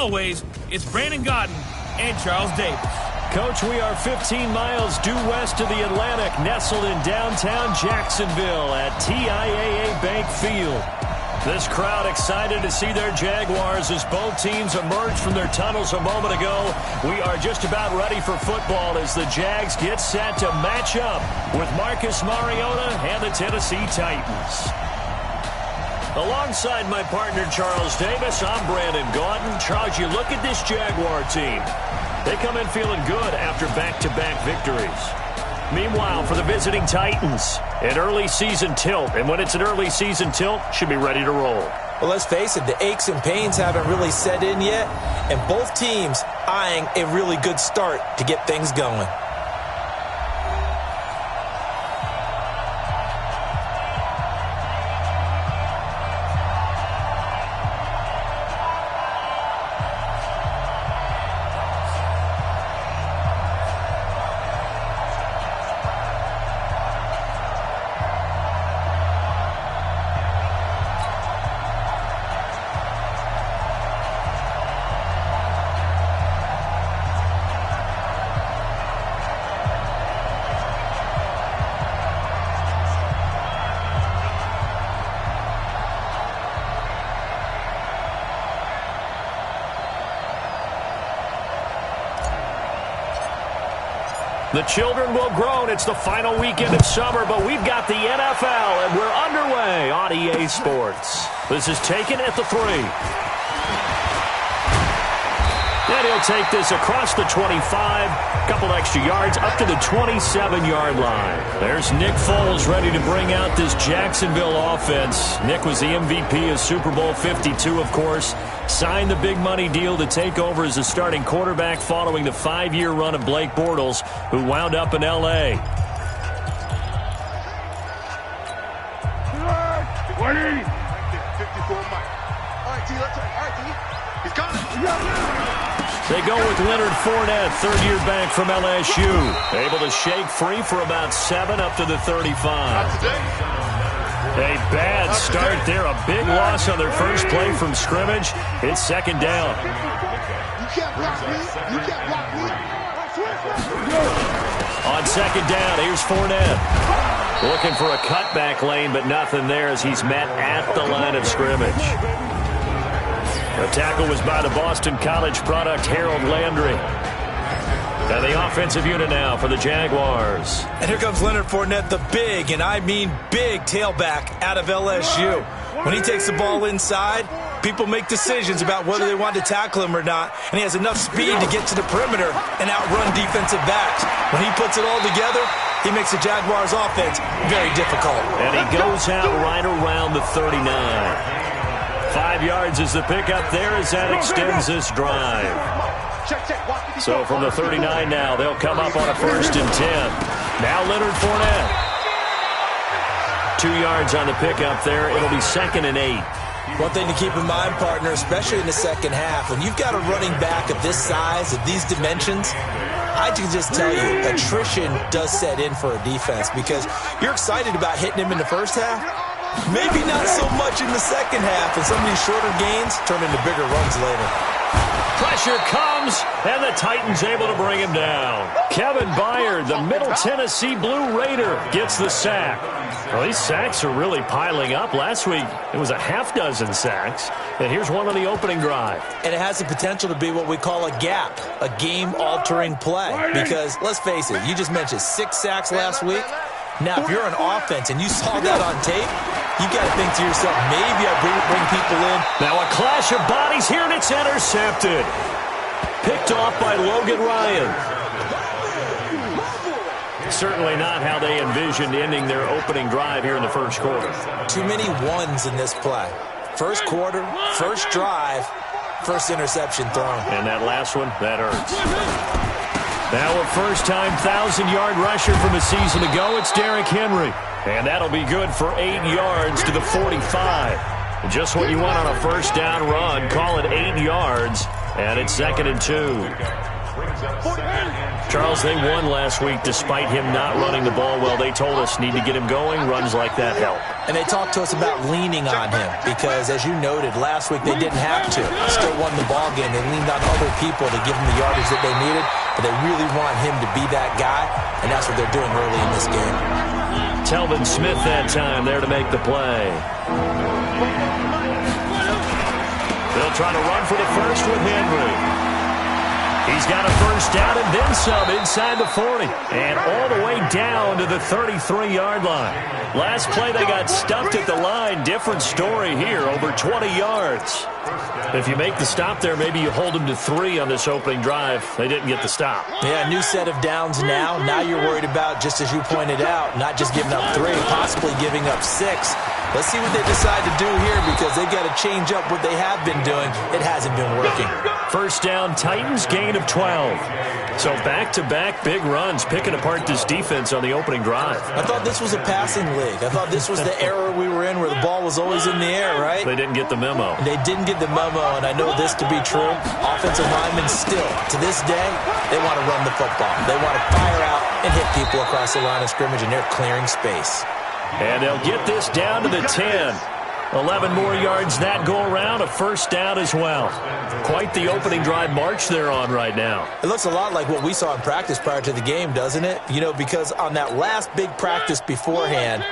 always, it's Brandon Gaudin and Charles Davis. Coach, we are 15 miles due west of the Atlantic, nestled in downtown Jacksonville at TIAA Bank Field. This crowd excited to see their Jaguars as both teams emerged from their tunnels a moment ago. We are just about ready for football as the Jags get set to match up with Marcus Mariota and the Tennessee Titans. Alongside my partner Charles Davis, I'm Brandon Gaudin. Charles, you look at this Jaguar team. They come in feeling good after back-to-back victories. Meanwhile, for the visiting Titans, an early season tilt. And when it's an early season tilt, should be ready to roll. Well, let's face it, the aches and pains haven't really set in yet. And both teams eyeing a really good start to get things going. The children will groan. It's the final weekend of summer, but we've got the NFL, and we're underway on EA Sports. This is taken at the 3. And he'll take this across the 25, couple extra yards, up to the 27-yard line. There's Nick Foles ready to bring out this Jacksonville offense. Nick was the MVP of Super Bowl 52, of course. Signed the big money deal to take over as a starting quarterback following the 5-year run of Blake Bortles, who wound up in L.A. They go with Leonard Fournette, third-year back from LSU. Able to shake free for about 7 up to the 35. A bad start there. A big loss on their first play from scrimmage. It's second down. On second down, here's Fournette. Looking for a cutback lane, but nothing there as he's met at the line of scrimmage. The tackle was by the Boston College product, Harold Landry. And the offensive unit now for the Jaguars. And here comes Leonard Fournette, the big, and I mean big, tailback out of LSU. When he takes the ball inside, people make decisions about whether they want to tackle him or not, and he has enough speed to get to the perimeter and outrun defensive backs. When he puts it all together, he makes the Jaguars' offense very difficult. And he goes out right around the 39. 5 yards is the pickup there as that extends this drive. So from the 39 now, they'll come up on a 1st and 10. Now Leonard Fournette. 2 yards on the pickup there. It'll be 2nd and 8. One thing to keep in mind, partner, especially in the second half, when you've got a running back of this size, of these dimensions, I can just tell you, attrition does set in for a defense because you're excited about hitting him in the first half. Maybe not so much in the second half, and some of these shorter gains turn into bigger runs later. Pressure comes, and the Titans able to bring him down. Kevin Byard, the Middle Tennessee Blue Raider, gets the sack. Well, these sacks are really piling up. Last week, it was a half-dozen sacks, and here's one on the opening drive. And it has the potential to be what we call a gap, a game-altering play. Because, let's face it, you just mentioned 6 sacks last week. Now, if you're an offense and you saw that on tape, you got to think to yourself, maybe I bring people in. Now a clash of bodies here, and it's intercepted. Picked off by Logan Ryan. Certainly not how they envisioned ending their opening drive here in the first quarter. Too many ones in this play. First quarter, first drive, first interception thrown. And that last one, that hurts. Now a first-time 1,000-yard rusher from a season ago, it's Derrick Henry. And that'll be good for 8 yards to the 45. Just what you want on a first down run. Call it 8 yards, and it's 2nd and 2. Charles, they won last week despite him not running the ball well. They told us need to get him going. Runs like that help. And they talked to us about leaning on him because, as you noted, last week they didn't have to. Still won the ball game. They leaned on other people to give them the yardage that they needed, but they really want him to be that guy, and that's what they're doing early in this game. Telvin Smith that time there to make the play. They'll try to run for the first with Henry. He's got a first down and then some inside the 40. And all the way down to the 33-yard line. Last play they got stuffed at the line. Different story here, over 20 yards. If you make the stop there, maybe you hold them to 3 on this opening drive. They didn't get the stop. Yeah, new set of downs now. Now you're worried about, just as you pointed out, not just giving up 3, possibly giving up 6. Let's see what they decide to do here because they've got to change up what they have been doing. It hasn't been working. First down, Titans, gain of 12. So back-to-back big runs, picking apart this defense on the opening drive. I thought this was a passing league. I thought this was the era we were in where the ball was always in the air, right? They didn't get the memo. They didn't get the memo, and I know this to be true. Offensive linemen still, to this day, they want to run the football. They want to fire out and hit people across the line of scrimmage, and they're clearing space. And they'll get this down to the 10. 11 more yards that go around, a first down as well. Quite the opening drive march they're on right now. It looks a lot like what we saw in practice prior to the game, doesn't it? You know, because on that last big practice beforehand,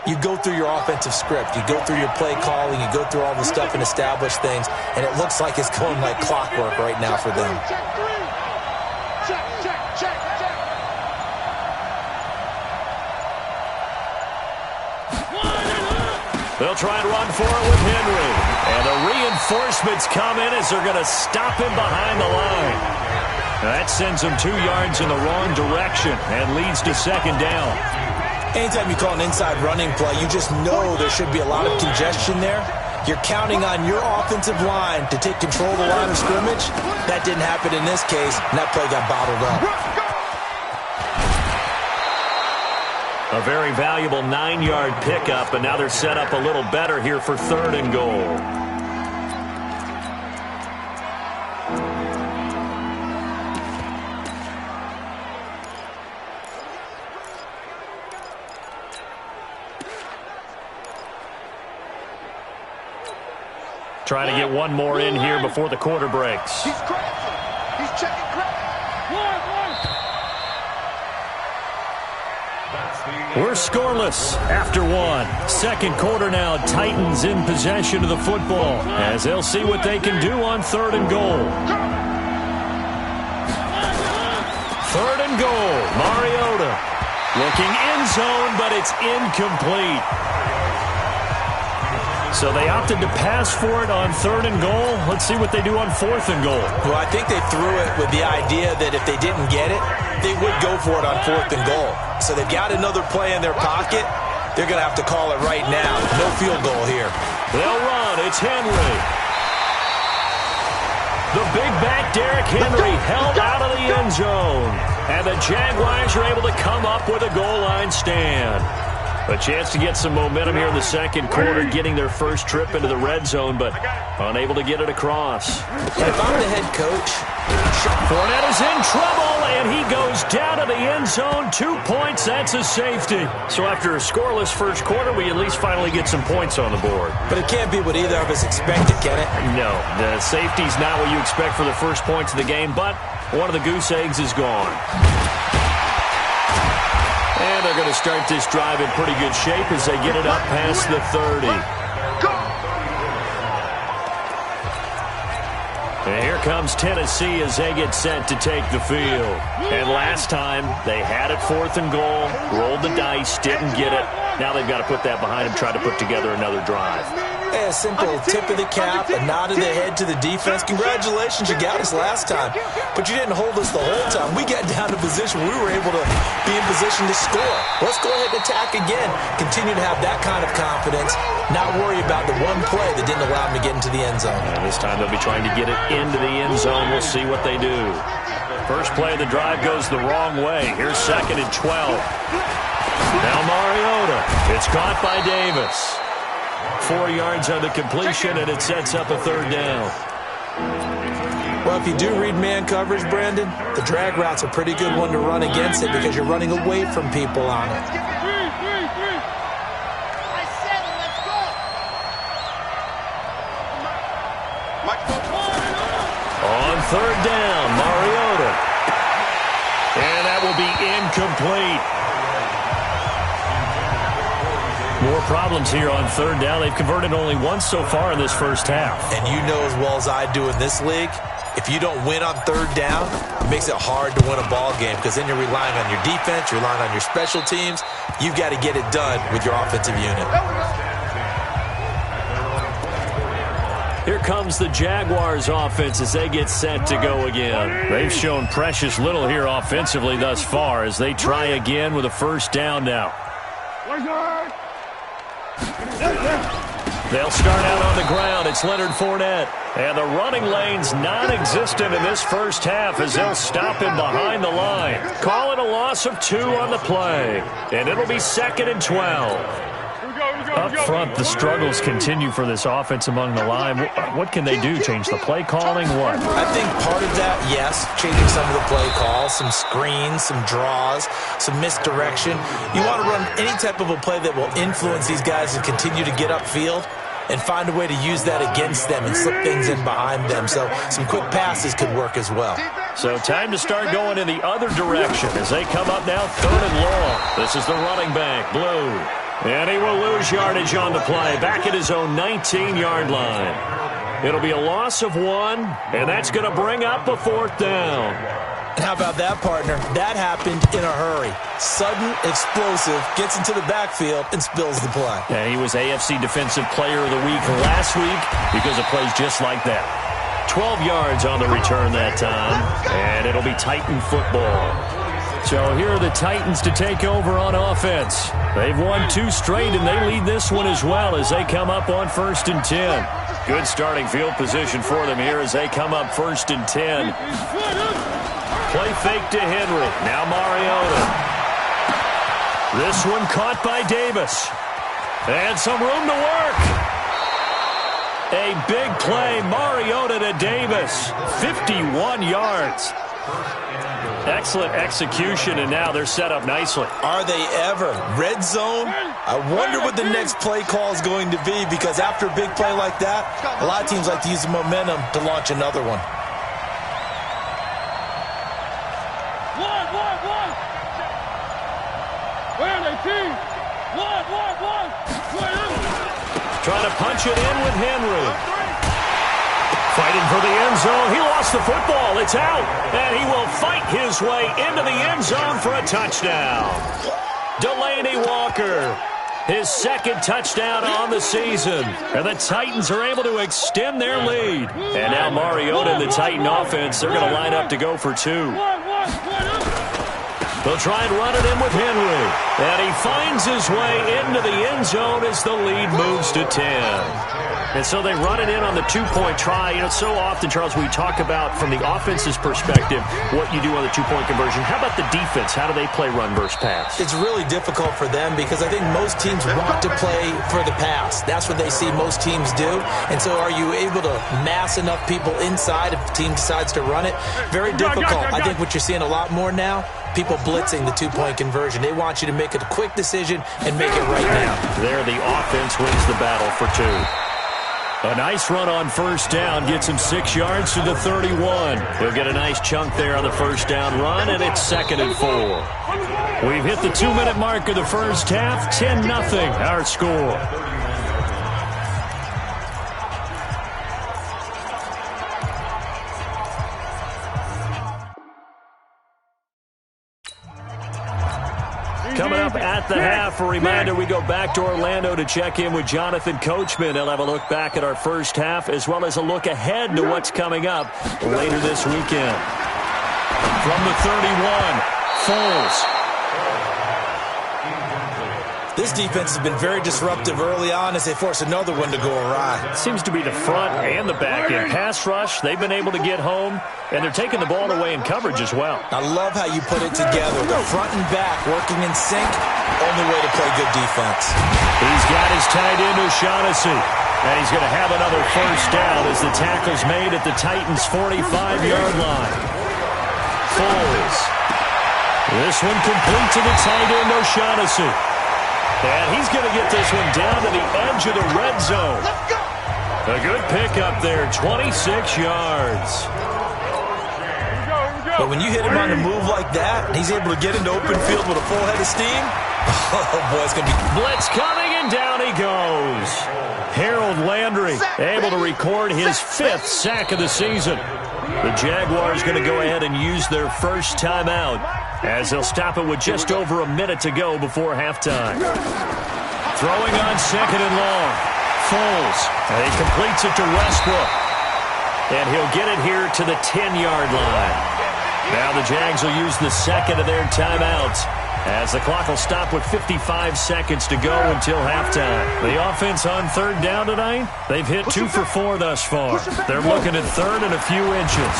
you go through your offensive script, you go through your play calling, you go through all the stuff and establish things, and it looks like it's going like clockwork right now for them. They'll try and run for it with Henry. And the reinforcements come in as they're going to stop him behind the line. That sends him 2 yards in the wrong direction and leads to second down. Anytime you call an inside running play, you just know there should be a lot of congestion there. You're counting on your offensive line to take control of the line of scrimmage. That didn't happen in this case, and that play got bottled up. A very valuable 9-yard pickup, and now they're set up a little better here for 3rd and goal. Trying to get one more in here before the quarter breaks. He's crazy. He's checking crazy. We're scoreless after 1. Second quarter now, Titans in possession of the football as they'll see what they can do on 3rd and goal. 3rd and goal, Mariota looking end zone, but it's incomplete. So they opted to pass for it on 3rd and goal. Let's see what they do on 4th and goal. Well, I think they threw it with the idea that if they didn't get it, they would go for it on 4th and goal. So they've got another play in their pocket. They're going to have to call it right now. No field goal here. They'll run. It's Henry. The big back Derrick Henry held out of the end zone. And the Jaguars are able to come up with a goal line stand. A chance to get some momentum here in the second quarter, getting their first trip into the red zone, but unable to get it across. If I'm the head coach, Fournette is in trouble, and he goes down to the end zone. 2 points, that's a safety. So after a scoreless first quarter, we at least finally get some points on the board. But it can't be what either of us expected, can it? No, the safety's not what you expect for the first points of the game, but one of the goose eggs is gone. And they're going to start this drive in pretty good shape as they get it up past the 30. And here comes Tennessee as they get set to take the field. And last time, they had it 4th and goal, rolled the dice, didn't get it. Now they've got to put that behind them, try to put together another drive. A simple tip of the cap, a nod of the head to the defense. Congratulations, you got us last time. But you didn't hold us the whole time. We got down to position where we were able to be in position to score. Let's go ahead and attack again. Continue to have that kind of confidence. Not worry about the one play that didn't allow them to get into the end zone. And this time they'll be trying to get it into the end zone. We'll see what they do. First play of the drive goes the wrong way. Here's 2nd and 12. Now Mariota. It's caught by Davis. 4 yards on the completion, and it sets up a 3rd down. Well, if you do read man coverage, Brandon, the drag route's a pretty good one to run against it because you're running away from people on it. I said it, let's go. On third down, Mariota. And that will be incomplete. More problems here on third down. They've converted only once so far in this first half. And you know as well as I do in this league, if you don't win on third down, it makes it hard to win a ball game because then you're relying on your defense, you're relying on your special teams. You've got to get it done with your offensive unit. Here comes the Jaguars offense as they get set to go again. They've shown precious little here offensively thus far as they try again with a first down now. They'll start out on the ground. It's Leonard Fournette. And the running lane's non-existent in this first half as they'll stop him behind the line. Call it a loss of 2 on the play. And it'll be 2nd and 12. Up front, the struggles continue for this offense among the line. What can they do? Change the play calling? What? I think part of that, yes, changing some of the play calls, some screens, some draws, some misdirection. You want to run any type of a play that will influence these guys and continue to get upfield and find a way to use that against them and slip things in behind them. So some quick passes could work as well. So time to start going in the other direction as they come up now 3rd and long. This is the running back, Blue. And he will lose yardage on the play, back at his own 19-yard line. It'll be a loss of 1, and that's going to bring up a 4th down. And how about that, partner? That happened in a hurry. Sudden, explosive, gets into the backfield, and spills the play. Yeah, he was AFC Defensive Player of the Week last week because of plays just like that. 12 yards on the return that time, and it'll be Titan football. So here are the Titans to take over on offense. They've won 2 straight, and they lead this one as well as they come up on 1st and 10. Good starting field position for them here as they come up 1st and 10. Play fake to Henry. Now Mariota. This one caught by Davis. And some room to work. A big play. Mariota to Davis. 51 yards. Excellent execution, and now they're set up nicely. Are they ever? Red zone? I wonder what the next play call is going to be because after a big play like that, a lot of teams like to use the momentum to launch another one. Trying to punch it in with Henry. Fighting for the end zone. He lost the football. It's out. And he will fight his way into the end zone for a touchdown. Delaney Walker, his 2nd touchdown on the season. And the Titans are able to extend their lead. And now Mariota and the Titan offense, they're going to line up to go for 2. They'll try and run it in with Henry. And he finds his way into the end zone as the lead moves to 10. And so they run it in on the 2-point try. You know, so often, Charles, we talk about from the offense's perspective what you do on the 2-point conversion. How about the defense? How do they play run versus pass? It's really difficult for them because I think most teams want to play for the pass. That's what they see most teams do. And so are you able to mass enough people inside if the team decides to run it? Very difficult. I think what you're seeing a lot more now, people blitzing the 2-point conversion. They want you to make a quick decision and make it right now. There, the offense wins the battle for 2. A nice run on first down gets him 6 yards to the 31. He'll get a nice chunk there on the first down run, and it's 2nd and 4. We've hit the 2-minute mark of the first half. 10-0 our score. Coming up at the half, a reminder, we go back to Orlando to check in with Jonathan Coachman. He'll have a look back at our first half as well as a look ahead to what's coming up later this weekend. From the 31, Foles. This defense has been very disruptive early on as they force another one to go awry. It seems to be the front and the back end. Pass rush, they've been able to get home, and they're taking the ball away in coverage as well. I love how you put it together. The front and back working in sync, only way to play good defense. He's got his tight end, O'Shaughnessy. And he's going to have another first down as the tackle's made at the Titans' 45-yard line. Foles. This one complete to the tight end, O'Shaughnessy. And he's going to get this one down to the edge of the red zone. A good pickup there, 26 yards. But when you hit him on the move like that, and he's able to get into open field with a full head of steam, oh, boy, it's going to be... Blitz coming, and down he goes. Harold Landry able to record his 5th sack of the season. The Jaguars going to go ahead and use their first timeout as they'll stop it with just over a minute to go before halftime. Throwing on 2nd and long. Foles. And he completes it to Westbrook. And he'll get it here to the 10-yard line. Now the Jags will use the 2nd of their timeouts as the clock will stop with 55 seconds to go until halftime. The offense on 3rd down tonight, they've hit 2 for 4 thus far. They're looking at 3rd and a few inches.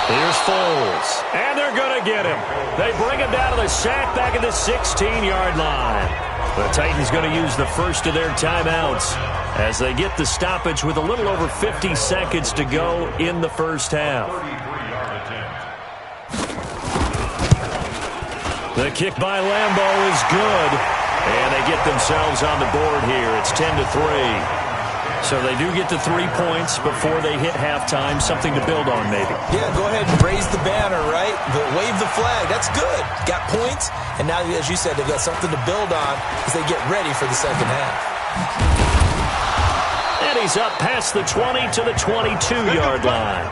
Here's Foles. And they're going to get him. They bring him down to the sack back at the 16-yard line. The Titans going to use the first of their timeouts as they get the stoppage with a little over 50 seconds to go in the first half. The kick by Lambeau is good, and they get themselves on the board here. It's 10-3. So they do get to 3 points before they hit halftime, something to build on maybe. Yeah, go ahead and raise the banner, right? Wave the flag. That's good. Got points, and now, as you said, they've got something to build on as they get ready for the second half. And he's up past the 20 to the 22-yard line.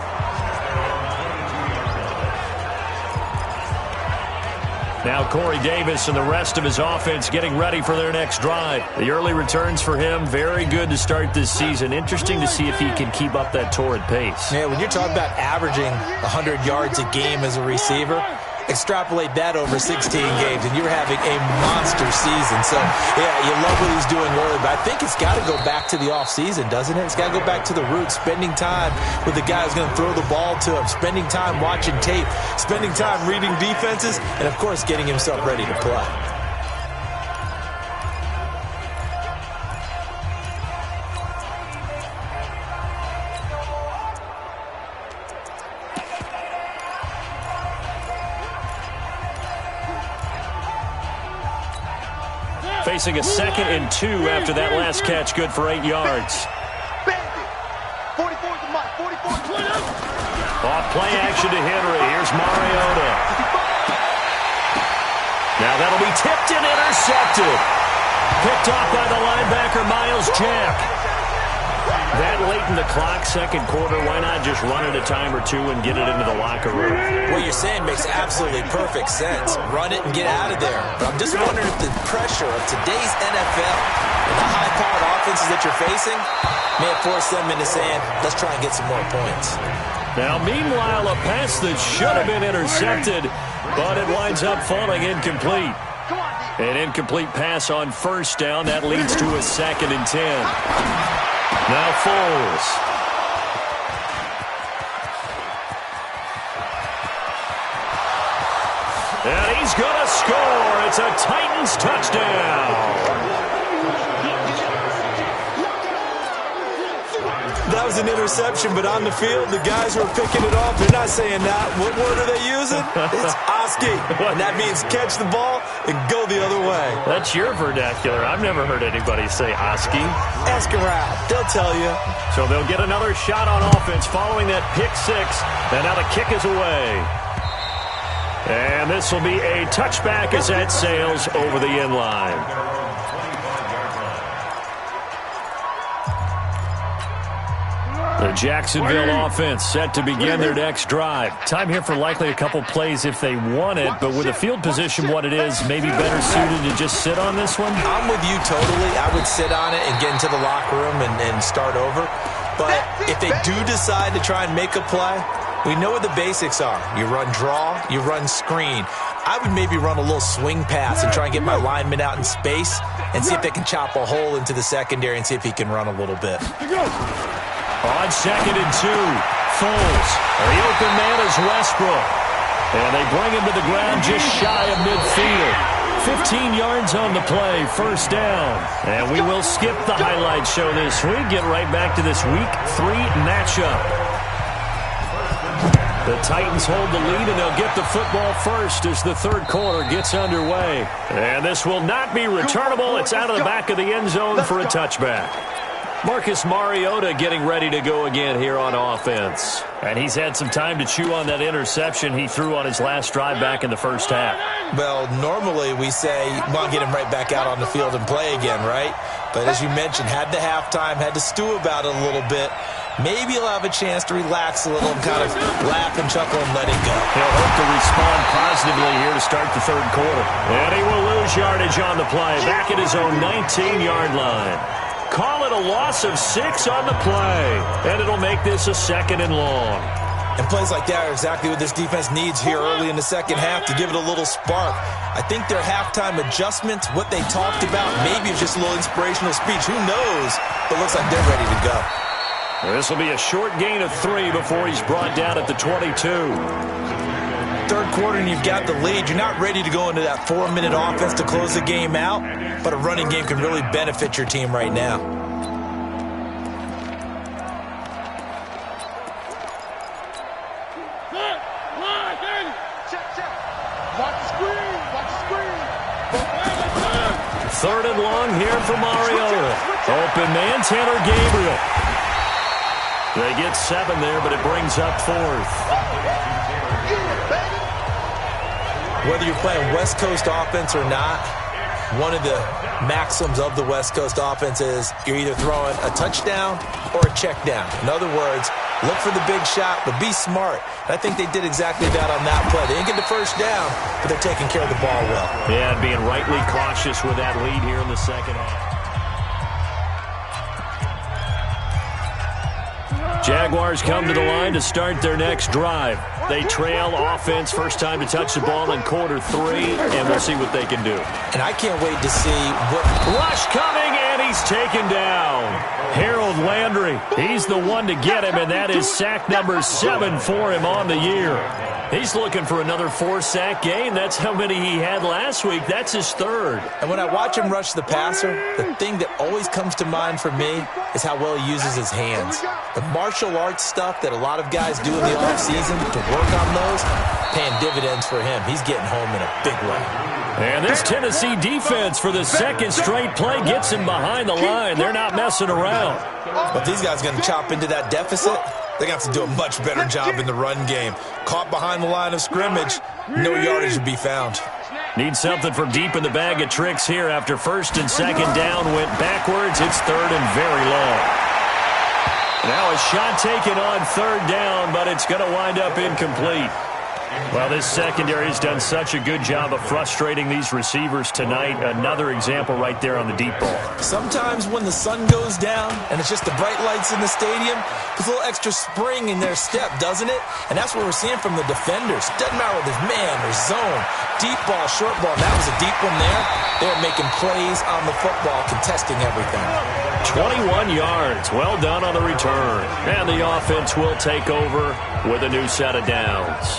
Now Corey Davis and the rest of his offense getting ready for their next drive. The early returns for him, very good to start this season. Interesting to see if he can keep up that torrid pace. Yeah, when you're talking about averaging 100 yards a game as a receiver, extrapolate that over 16 games, and you're having a monster season. So, yeah, you love what he's doing early, but I think it's got to go back to the offseason, doesn't it? It's got to go back to the roots, spending time with the guy who's going to throw the ball to him, spending time watching tape, spending time reading defenses, and, of course, getting himself ready to play. Facing a 2nd and 2 after that last catch, good for 8 yards. Off play action to Henry. Here's Mariota. Now that'll be tipped and intercepted. Picked off by the linebacker, Miles Jack. That late in the clock, second quarter, why not just run it a time or two and get it into the locker room? What you're saying makes absolutely perfect sense. Run it and get out of there. But I'm just wondering if the pressure of today's NFL and the high-powered offenses that you're facing may have forced them into saying, let's try and get some more points. Now, meanwhile, a pass that should have been intercepted, but it winds up falling incomplete. An incomplete pass on first down. That leads to a 2nd and 10. Now Foles. And he's going to score. It's a Titans touchdown. That was an interception, but on the field, the guys who are picking it off, they're not saying that. What word are they using? It's Oski. And that means catch the ball and go the other way. That's your vernacular. I've never heard anybody say Oski. Ask around. They'll tell you. So they'll get another shot on offense following that pick 6. And now the kick is away. And this will be a touchback as that sails over the end line. The Jacksonville offense set to begin their next drive. Time here for likely a couple plays if they want it, but with the field position what it is, maybe better suited to just sit on this one? I'm with you totally. I would sit on it and get into the locker room and start over. But if they do decide to try and make a play, we know what the basics are. You run draw, you run screen. I would maybe run a little swing pass and try and get my lineman out in space and see if they can chop a hole into the secondary and see if he can run a little bit. On 2nd and 2, Foles. The open man is Westbrook. And they bring him to the ground just shy of midfield. 15 yards on the play, first down. And we will skip the highlight show this week. Get right back to this Week 3 matchup. The Titans hold the lead, and they'll get the football first as the third quarter gets underway. And this will not be returnable. It's out of the back of the end zone for a touchback. Marcus Mariota getting ready to go again here on offense. And he's had some time to chew on that interception he threw on his last drive back in the first half. Well, normally we say, well, get him right back out on the field and play again, right? But as you mentioned, had the halftime, had to stew about it a little bit. Maybe he'll have a chance to relax a little and kind of laugh and chuckle and let it go. He'll hope to respond positively here to start the third quarter. And he will lose yardage on the play, back at his own 19-yard line. Call it a loss of 6 on the play, and it'll make this a 2nd and long. And plays like that are exactly what this defense needs here early in the second half to give it a little spark. I think their halftime adjustments, what they talked about, maybe it's just a little inspirational speech. Who knows? But it looks like they're ready to go. This will be a short gain of 3 before he's brought down at the 22. Third quarter and you've got the lead. You're not ready to go into that 4-minute offense to close the game out, but a running game can really benefit your team right now. Third and long here for Mariota. Open man, Tanner Gabriel. They get 7 there, but it brings up 4th. Whether you're playing West Coast offense or not, one of the maxims of the West Coast offense is you're either throwing a touchdown or a check down. In other words, look for the big shot, but be smart. And I think they did exactly that on that play. They didn't get the first down, but they're taking care of the ball well. Yeah, being rightly cautious with that lead here in the second half. Jaguars come to the line to start their next drive. They trail offense, first time to touch the ball in quarter 3, and we'll see what they can do. And I can't wait to see what... Rush coming, and he's taken down. Harold Landry, he's the one to get him, and that is sack number 7 for him on the year. He's looking for another 4-sack game. That's how many he had last week. That's his 3rd. And when I watch him rush the passer, the thing that always comes to mind for me is how well he uses his hands. The martial arts stuff that a lot of guys do in the offseason to work on those, paying dividends for him. He's getting home in a big way. And this Tennessee defense for the 2nd straight play gets him behind the line. They're not messing around. But these guys are going to chop into that deficit. They're going to have to do a much better job in the run game. Caught behind the line of scrimmage, no yardage to be found. Need something from deep in the bag of tricks here after 1st and 2nd down went backwards. It's 3rd and very long. Now a shot taken on 3rd down, but it's going to wind up incomplete. Well, this secondary has done such a good job of frustrating these receivers tonight. Another example right there on the deep ball. Sometimes when the sun goes down and it's just the bright lights in the stadium, there's a little extra spring in their step, doesn't it? And that's what we're seeing from the defenders. Doesn't matter whether it's man or zone, deep ball, short ball. That was a deep one there. They're making plays on the football, contesting everything. 21 yards. Well done on the return. And the offense will take over with a new set of downs.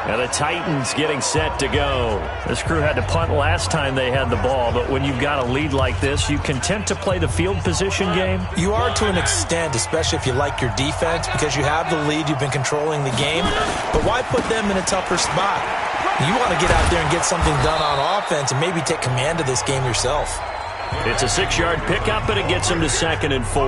Now the Titans getting set to go. This crew had to punt last time they had the ball, but when you've got a lead like this, you content to play the field position game? You are to an extent, especially if you like your defense, because you have the lead, you've been controlling the game. But why put them in a tougher spot? You want to get out there and get something done on offense and maybe take command of this game yourself. It's a 6-yard pickup, and it gets them to 2nd and 4.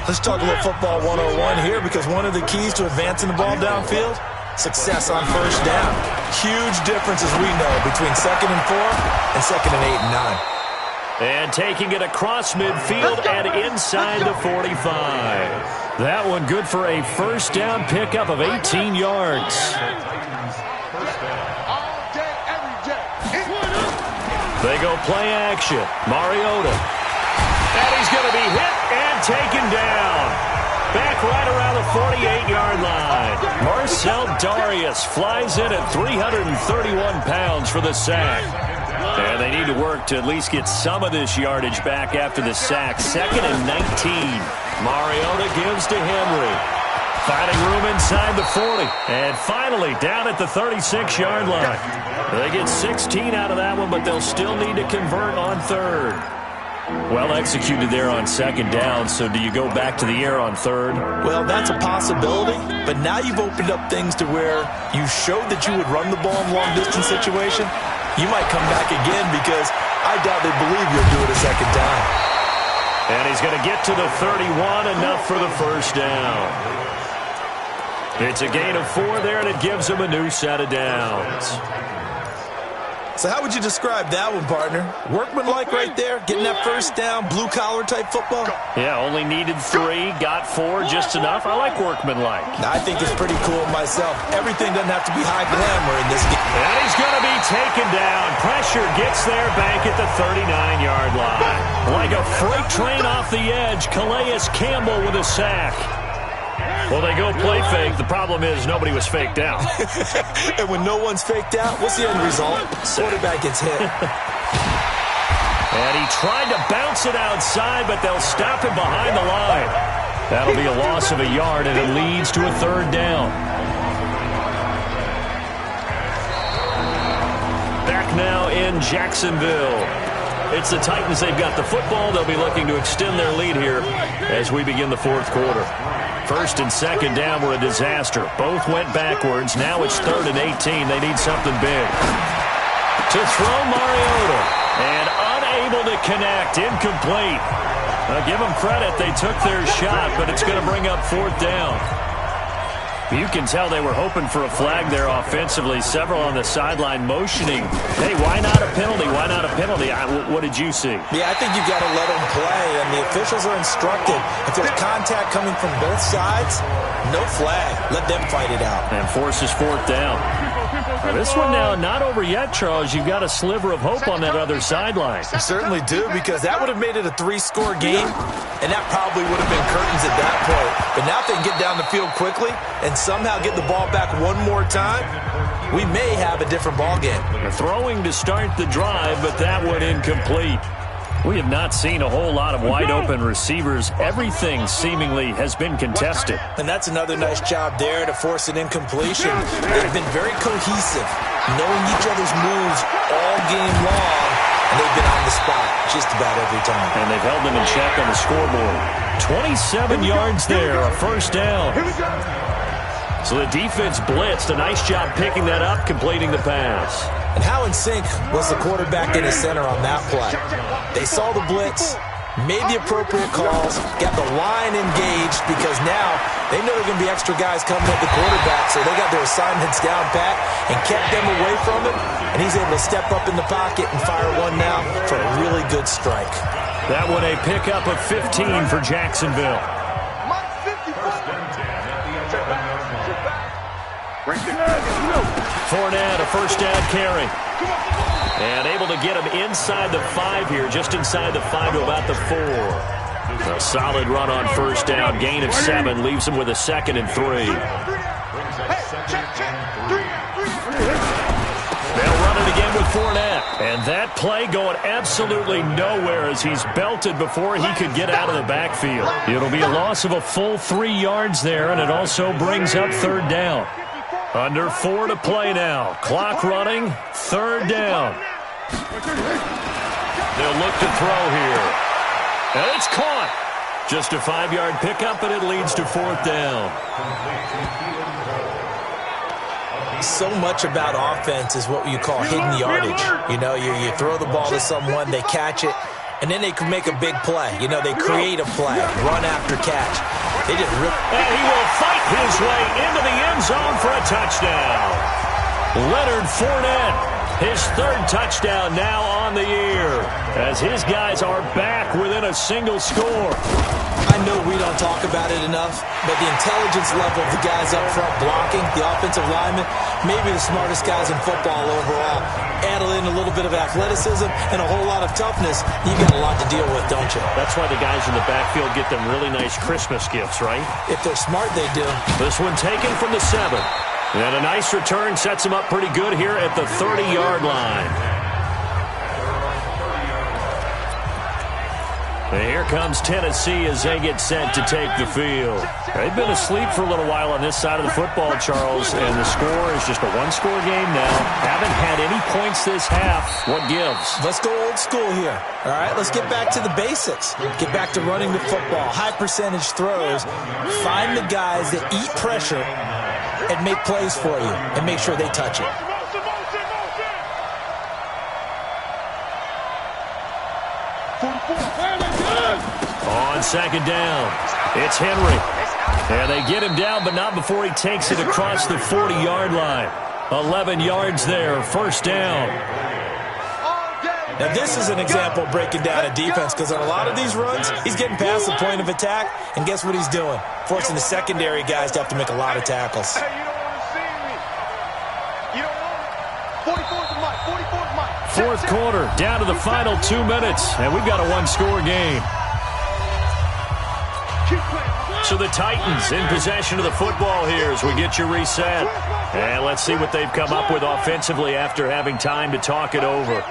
Let's talk a little football 101 here, because one of the keys to advancing the ball downfield, success on 1st down. Huge difference, as we know, between 2nd and 4 and 2nd and 8 and 9. And taking it across midfield and inside the 45. That one good for a 1st down pickup of 18 yards. They go play action. Mariota. And he's going to be hit and taken down. Back right around the 48-yard line. Marcel Darius flies in at 331 pounds for the sack. And they need to work to at least get some of this yardage back after the sack. 2nd and 19. Mariota gives to Henry. Finding room inside the 40. And finally down at the 36-yard line. They get 16 out of that one, but they'll still need to convert on third. Well executed there on second down, so do you go back to the air on third? Well, that's a possibility, but now you've opened up things to where you showed that you would run the ball in long-distance situation. You might come back again because I doubt they believe you'll do it a second time. And he's going to get to the 31, enough for the first down. It's a gain of 4 there, and it gives him a new set of downs. So how would you describe that one, partner? Workmanlike right there, getting that first down, blue-collar type football? Yeah, only needed 3, got 4, just enough. I like workmanlike. I think it's pretty cool myself. Everything doesn't have to be high glamour in this game. And he's going to be taken down. Pressure gets there back at the 39-yard line. Like a freight train off the edge, Calais Campbell with a sack. Well, they go play fake. The problem is nobody was faked out. And when no one's faked out, what's the end result? Quarterback gets hit. And he tried to bounce it outside, but they'll stop him behind the line. That'll be a loss of a yard, and it leads to a third down. Back now in Jacksonville. It's the Titans. They've got the football. They'll be looking to extend their lead here as we begin the fourth quarter. First and second down were a disaster. Both went backwards. Now it's 3rd and 18. They need something big. To throw Mariota. And unable to connect. Incomplete. Give them credit. They took their shot, but it's going to bring up 4th down. You can tell they were hoping for a flag there offensively. Several on the sideline motioning. Hey, why not a penalty? Why not a penalty? What did you see? Yeah, I think you've got to let them play, and the officials are instructed. If there's contact coming from both sides, no flag. Let them fight it out. And forces 4th down. This one now not over yet, Charles. You've got a sliver of hope on that other sideline. I certainly do, because that would have made it a 3-score game, and that probably would have been curtains at that point. But now if they can get down the field quickly and somehow get the ball back one more time, we may have a different ball game. Throwing to start the drive, but that one incomplete. We have not seen a whole lot of wide-open receivers. Everything seemingly has been contested. And that's another nice job there to force an incompletion. They've been very cohesive, knowing each other's moves all game long, and they've been on the spot just about every time. And they've held them in check on the scoreboard. 27 yards there, a first down. So the defense blitzed. A nice job picking that up, completing the pass. And how in sync was the quarterback in his center on that play? They saw the blitz, made the appropriate calls, got the line engaged, because now they know there are going to be extra guys coming at the quarterback, so they got their assignments down pat and kept them away from him, and he's able to step up in the pocket and fire one now for a really good strike. That one a pickup of 15 for Jacksonville. Fournette, a first down carry. And able to get him inside the 5 here, just inside the 5 to about the 4. A solid run on first down, gain of 7, leaves him with a 2nd and 3. They'll run it again with Fournette. And that play going absolutely nowhere as he's belted before he could get out of the backfield. It'll be a loss of a full 3 yards there, and it also brings up 3rd down. Under 4 to play now. Clock running. 3rd down. They'll look to throw here. And it's caught. Just a 5-yard pickup, and it leads to 4th down. So much about offense is what you call hidden yardage. You know, you throw the ball to someone, they catch it, and then they can make a big play. You know, they create a play, run after catch. They just rip. And he will fight his way into the end zone for a touchdown. Leonard Fournette, his 3rd touchdown now on the year, as his guys are back within a single score. I know we don't talk about it enough, but the intelligence level of the guys up front blocking, the offensive linemen, maybe the smartest guys in football overall. Add in a little bit of athleticism and a whole lot of toughness, you got a lot to deal with, don't you? That's why the guys in the backfield get them really nice Christmas gifts, right? If they're smart, they do. This one taken from the 7. And a nice return sets him up pretty good here at the 30-yard line. And here comes Tennessee as they get set to take the field. They've been asleep for a little while on this side of the football, Charles, and the score is just a one-score game now. Haven't had any points this half. What gives? Let's go old school here. All right, let's get back to the basics. Get back to running the football, high-percentage throws. Find the guys that eat pressure and make plays for you and make sure they touch it. On second down, it's Henry. And they get him down, but not before he takes it across the 40-yard line. 11 yards there, first down. Now, this is an example of breaking down a defense because on a lot of these runs, he's getting past the point of attack, and guess what he's doing? Forcing the secondary guys to have to make a lot of tackles. Hey, you don't want to see me. You don't want it. 44's Mike. 44's Mike. Fourth quarter, down to the final 2 minutes, and we've got a one-score game. So the Titans in possession of the football here as we get you reset. And let's see what they've come up with offensively after having time to talk it over.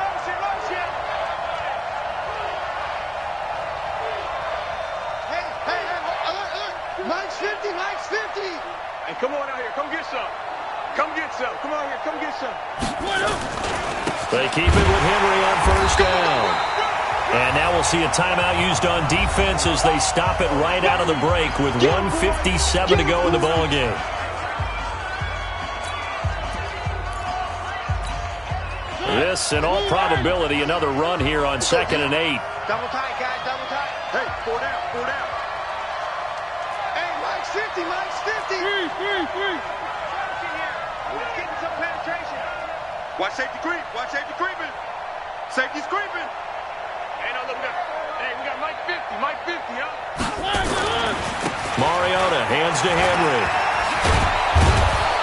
Mike's 50, Mike's 50. Hey, come on out here. Come get some. Come get some. Come on here. Come get some. They keep it with Henry on first down. And now we'll see a timeout used on defense as they stop it right out of the break with 1:57 to go in the ballgame. This, in all probability, another run here on 2nd and 8. Double tight, guys. Double tight. Hey, 4 down. 4 down. Hey, Mike's 50. Mike's 50. Three. Getting some penetration. Watch safety creep. Watch safety creeping. Safety's creeping. Hey, no, look at. Hey, we got Mike 50. Mike 50, huh? Mariota hands to Henry.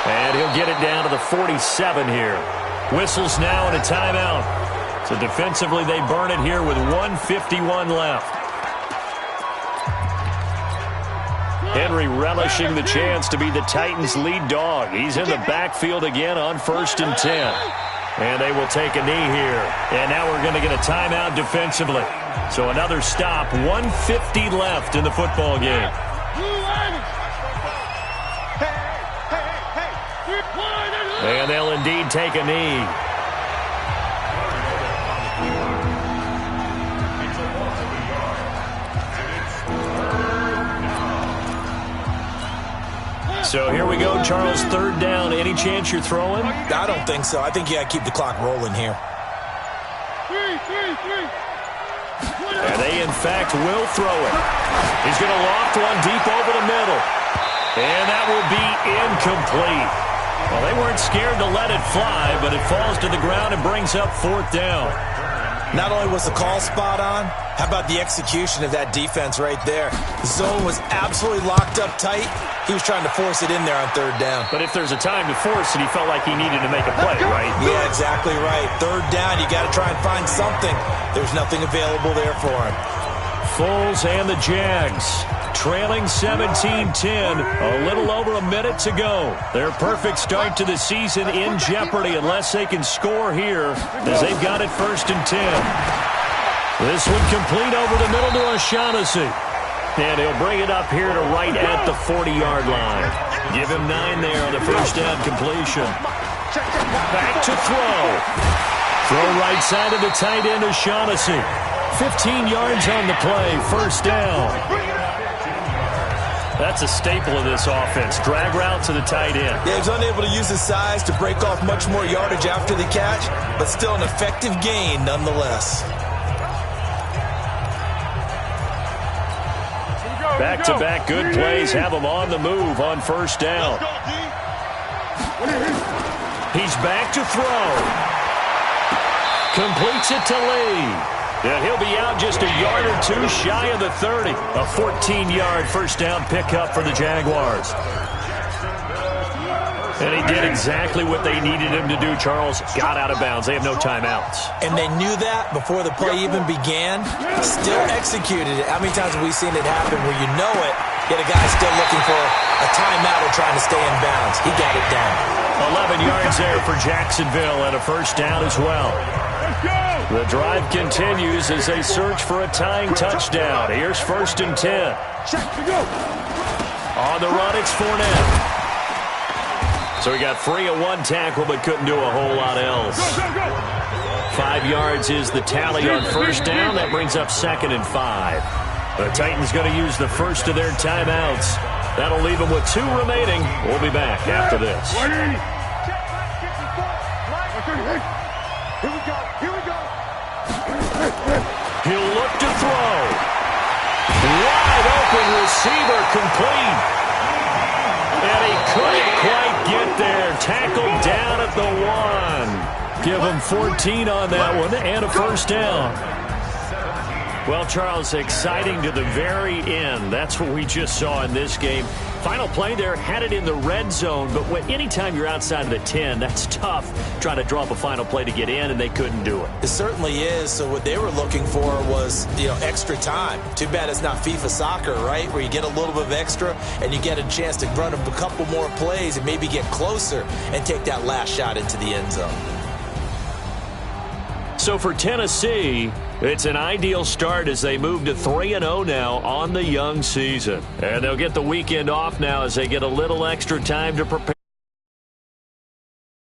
And he'll get it down to the 47 here. Whistles now and a timeout. So defensively, they burn it here with 1:51 left. Henry relishing the chance to be the Titans' lead dog. He's in the backfield again on 1st and 10. And they will take a knee here. And now we're going to get a timeout defensively. So another stop, 1:50 left in the football game. And they'll indeed take a knee. So here we go, Charles, 3rd down. Any chance you're throwing? I don't think so. I think you got to keep the clock rolling here. And they, in fact, will throw it. He's going to loft one deep over the middle. And that will be incomplete. Well, they weren't scared to let it fly, but it falls to the ground and brings up 4th down. Not only was the call spot on, how about the execution of that defense right there? The zone was absolutely locked up tight. He was trying to force it in there on 3rd down. But if there's a time to force it, he felt like he needed to make a play, right? Yeah, exactly right. 3rd down, you got to try and find something. There's nothing available there for him. Foles and the Jags trailing 17-10, a little over a minute to go. Their perfect start to the season in jeopardy unless they can score here as they've got it 1st and 10. This one complete over the middle to O'Shaughnessy. And he'll bring it up here to right at the 40-yard line. Give him 9 there on the first down completion. Back to throw. Throw right side of the tight end, O'Shaughnessy. 15 yards on the play, first down. That's a staple of this offense. Drag route to the tight end. Yeah, he's unable to use his size to break off much more yardage after the catch, but still an effective gain nonetheless. Back-to-back good plays have him on the move on first down. He's back to throw. Completes it to Lee. And he'll be out just a yard or two shy of the 30. A 14-yard first down pickup for the Jaguars. And he did exactly what they needed him to do, Charles. Got out of bounds. They have no timeouts. And they knew that before the play even began. Still executed it. How many times have we seen it happen where you know it, yet a guy's still looking for a timeout or trying to stay in bounds? He got it down. 11 yards there for Jacksonville and a first down as well. The drive continues as they search for a tying touchdown. Here's 1st and 10. On the run, it's Fournette. So he got free of one tackle but couldn't do a whole lot else. 5 yards is the tally on 1st down. That brings up 2nd and 5. The Titans going to use the first of their timeouts. That'll leave them with 2 remaining. We'll be back after this. He'll look to throw. Wide open receiver complete. And he couldn't quite get there. Tackled down at the 1. Give him 14 on that one and a 1st down. Well, Charles, exciting to the very end. That's what we just saw in this game. Final play there, had it in the red zone, but anytime you're outside of the 10, that's tough trying to draw up a final play to get in, and they couldn't do it. It certainly is. So what they were looking for was, extra time. Too bad it's not FIFA soccer, right, where you get a little bit of extra and you get a chance to run a couple more plays and maybe get closer and take that last shot into the end zone. So for Tennessee, it's an ideal start as they move to 3-0 now on the young season. And they'll get the weekend off now as they get a little extra time to prepare.